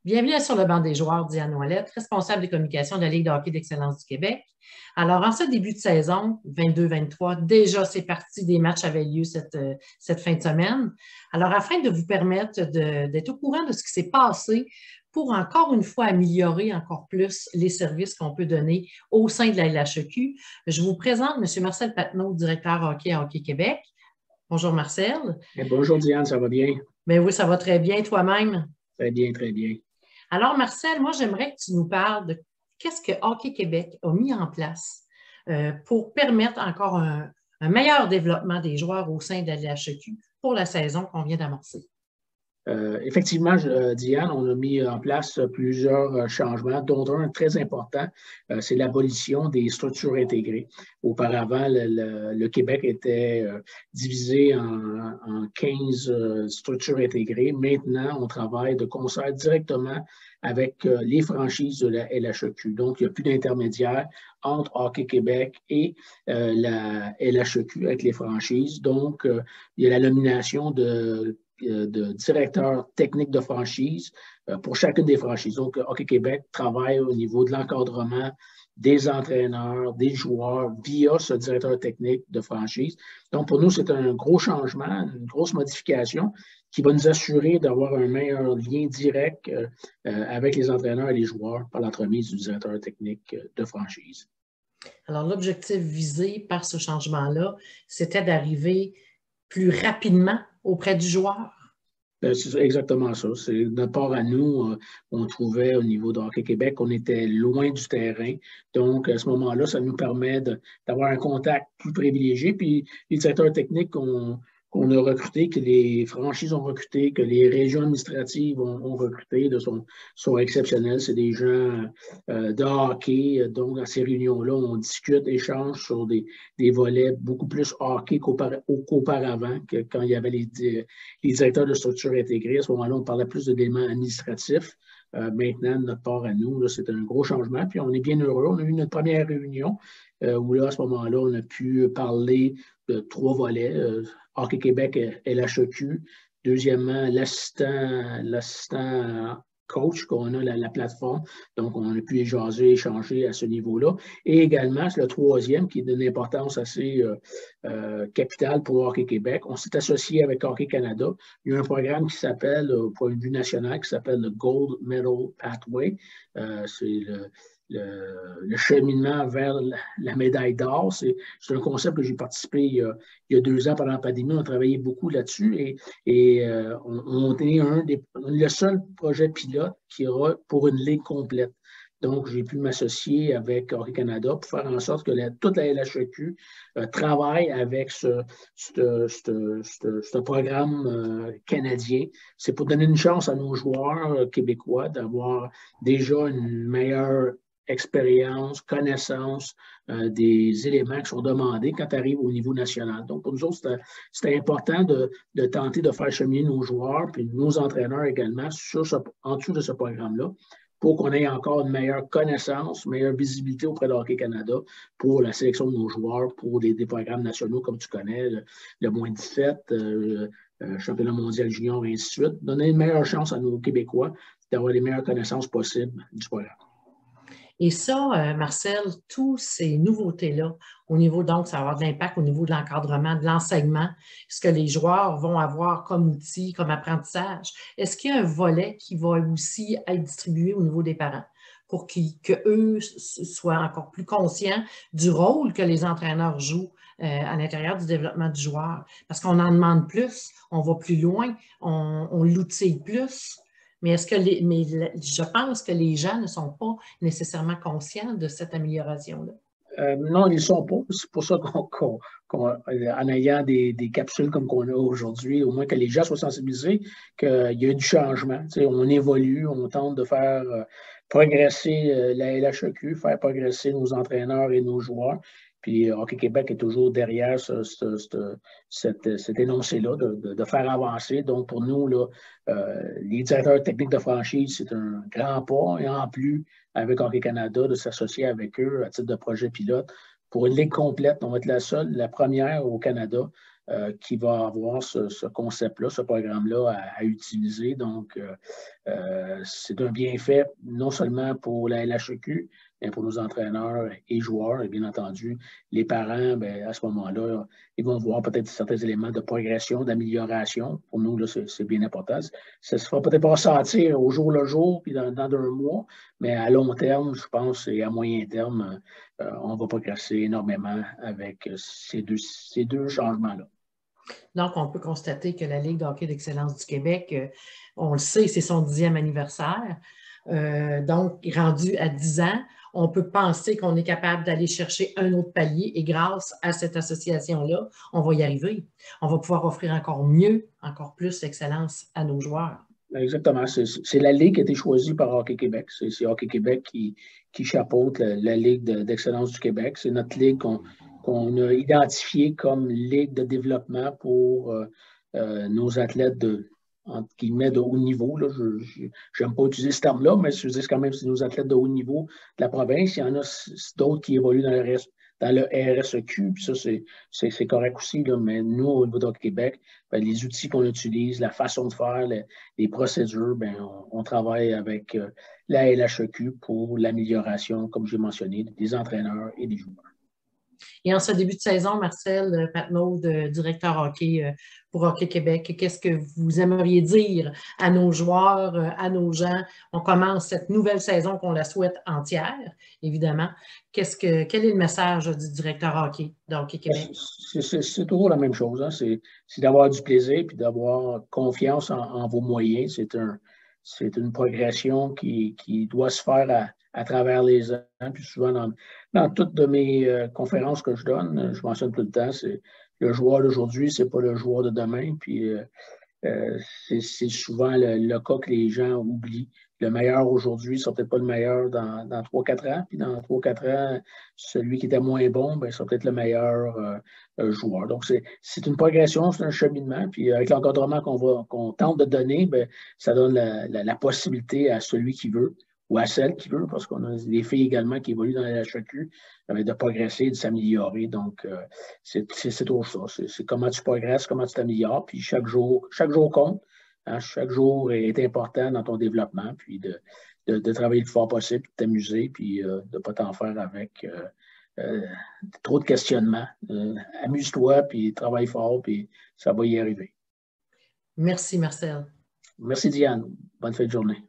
Bienvenue sur le banc des joueurs, Diane Ouellette, responsable des communications de la Ligue de hockey d'excellence du Québec. Alors, en ce début de saison 22-23, déjà c'est parti, des matchs avaient lieu cette fin de semaine. Alors, afin de vous permettre d'être au courant de ce qui s'est passé pour encore une fois améliorer encore plus les services qu'on peut donner au sein de la LHEQ, je vous présente M. Marcel Patnaud, directeur hockey à Hockey Québec. Bonjour Marcel. Bonjour Diane, ça va bien? Bien oui, ça va très bien. Toi-même? Très bien, très bien. Alors, Marcel, moi, j'aimerais que tu nous parles de qu'est-ce que Hockey Québec a mis en place pour permettre encore un meilleur développement des joueurs au sein de la LHEQ pour la saison qu'on vient d'amorcer. Effectivement, Diane, on a mis en place plusieurs changements, dont un très important, c'est l'abolition des structures intégrées. Auparavant, le Québec était divisé en 15 structures intégrées. Maintenant, on travaille de concert directement avec les franchises de la LHEQ. Donc, il n'y a plus d'intermédiaire entre Hockey Québec et la LHEQ avec les franchises. Donc, il y a la nomination de directeur technique de franchise pour chacune des franchises. Donc, Hockey Québec travaille au niveau de l'encadrement des entraîneurs, des joueurs via ce directeur technique de franchise. Donc, pour nous, c'est un gros changement, une grosse modification qui va nous assurer d'avoir un meilleur lien direct avec les entraîneurs et les joueurs par l'entremise du directeur technique de franchise. Alors, l'objectif visé par ce changement-là, c'était d'arriver plus rapidement auprès du joueur. C'est exactement ça. C'est de part à nous, on trouvait au niveau de Hockey Québec qu'on était loin du terrain. Donc, à ce moment-là, ça nous permet d'avoir un contact plus privilégié. Puis, les directeurs techniques qu'on a recrutés, que les franchises ont recrutés, que les régions administratives ont recrutés, sont exceptionnels. C'est des gens de hockey. Donc, dans ces réunions-là, on discute, échange sur des volets beaucoup plus hockey qu'auparavant, que quand il y avait les directeurs de structure intégrée. À ce moment-là, on parlait plus d'éléments administratifs. Maintenant, de notre part à nous, c'est un gros changement. Puis on est bien heureux. On a eu notre première réunion où là, à ce moment-là, on a pu parler de 3 volets. Hockey Québec, LHEQ. Deuxièmement, l'assistant coach qu'on a, la plateforme. Donc, on a pu échanger à ce niveau-là. Et également, c'est le troisième qui est d'une importance assez capitale pour Hockey Québec. On s'est associé avec Hockey Canada. Il y a un programme qui s'appelle, au point de vue national, qui s'appelle le Gold Medal Pathway. C'est le cheminement vers la médaille d'or. C'est un concept que j'ai participé il y a 2 ans pendant la pandémie. On a travaillé beaucoup là-dessus et on est le seul projet pilote qui aura pour une ligue complète. Donc, j'ai pu m'associer avec Hockey Canada pour faire en sorte que toute la LHEQ travaille avec ce programme canadien. C'est pour donner une chance à nos joueurs québécois d'avoir déjà une meilleure expérience, connaissance des éléments qui sont demandés quand tu arrives au niveau national. Donc, pour nous autres, c'était important de tenter de faire cheminer nos joueurs puis nos entraîneurs également en dessous de ce programme-là pour qu'on ait encore une meilleure connaissance, une meilleure visibilité auprès de Hockey Canada pour la sélection de nos joueurs, pour des programmes nationaux, comme tu connais, le moins 17, championnat mondial junior, et ainsi de suite. Donner une meilleure chance à nos Québécois d'avoir les meilleures connaissances possibles du programme. Et ça, Marcel, toutes ces nouveautés-là, au niveau, donc, ça va avoir de l'impact au niveau de l'encadrement, de l'enseignement, ce que les joueurs vont avoir comme outil, comme apprentissage. Est-ce qu'il y a un volet qui va aussi être distribué au niveau des parents pour qu'eux soient encore plus conscients du rôle que les entraîneurs jouent à l'intérieur du développement du joueur? Parce qu'on en demande plus, on va plus loin, on l'outille plus. Mais je pense que les gens ne sont pas nécessairement conscients de cette amélioration-là. Non, ils ne sont pas. C'est pour ça qu'en ayant des capsules comme qu'on a aujourd'hui, au moins que les gens soient sensibilisés, qu'il y a du changement. Tu sais, on évolue, on tente de faire progresser la LHEQ, faire progresser nos entraîneurs et nos joueurs. Puis Hockey Québec est toujours derrière cet énoncé-là de faire avancer. Donc, pour nous, là, les directeurs techniques de franchise, c'est un grand pas. Et en plus, avec Hockey Canada, de s'associer avec eux à titre de projet pilote pour une ligue complète. On va être la première au Canada qui va avoir ce concept-là, ce programme-là à utiliser. Donc, C'est un bienfait non seulement pour la LHEQ, mais pour nos entraîneurs et joueurs. Et bien entendu, les parents, bien, à ce moment-là, ils vont voir peut-être certains éléments de progression, d'amélioration. Pour nous, c'est bien important. Ça ne se fera peut-être pas ressentir au jour le jour, puis dans 2 mois, mais à long terme, je pense, et à moyen terme, on va progresser énormément avec ces deux changements-là. Donc, on peut constater que la Ligue de hockey d'excellence du Québec, on le sait, c'est son 10e anniversaire. Donc, rendu à 10 ans, on peut penser qu'on est capable d'aller chercher un autre palier et grâce à cette association-là, on va y arriver. On va pouvoir offrir encore mieux, encore plus d'excellence à nos joueurs. Exactement. C'est la Ligue qui a été choisie par Hockey Québec. C'est Hockey Québec qui chapeaute la Ligue d'excellence du Québec. C'est notre ligue qu'on a identifiée comme ligue de développement pour nos athlètes entre guillemets, de haut niveau. Je n'aime pas utiliser ce terme-là, mais je dis quand même c'est nos athlètes de haut niveau de la province. Il y en a d'autres qui évoluent dans le RSEQ, puis ça, c'est correct aussi, là, mais nous, au niveau de Québec, bien, les outils qu'on utilise, la façon de faire, les procédures, bien, on travaille avec la LHEQ pour l'amélioration, comme j'ai mentionné, des entraîneurs et des joueurs. Et en ce début de saison, Marcel Patnaud, directeur hockey pour Hockey Québec, qu'est-ce que vous aimeriez dire à nos joueurs, à nos gens? On commence cette nouvelle saison qu'on la souhaite entière, évidemment. Quel est le message du directeur hockey de Hockey Québec? C'est toujours la même chose. Hein? C'est d'avoir du plaisir et d'avoir confiance en vos moyens. C'est une progression qui doit se faire à travers les ans. Puis souvent, dans toutes de mes conférences que je donne, je mentionne tout le temps, c'est le joueur d'aujourd'hui, c'est pas le joueur de demain. Puis c'est souvent le cas que les gens oublient. Le meilleur aujourd'hui ne sera peut-être pas le meilleur dans 3-4 ans. Puis dans 3-4 ans, celui qui était moins bon, bien, sera peut-être le meilleur joueur. Donc, c'est une progression, c'est un cheminement. Puis avec l'encadrement qu'on tente de donner, bien, ça donne la possibilité à celui qui veut ou à celle qui veut, parce qu'on a des filles également qui évoluent dans la HEQ, de progresser, de s'améliorer. Donc, c'est toujours ça. C'est comment tu progresses, comment tu t'améliores, puis chaque jour compte. Hein, chaque jour est important dans ton développement, puis de travailler le plus fort possible, de t'amuser, puis de ne pas t'en faire avec trop de questionnements. Amuse-toi, puis travaille fort, puis ça va y arriver. Merci, Marcel. Merci, Diane. Bonne fin de journée.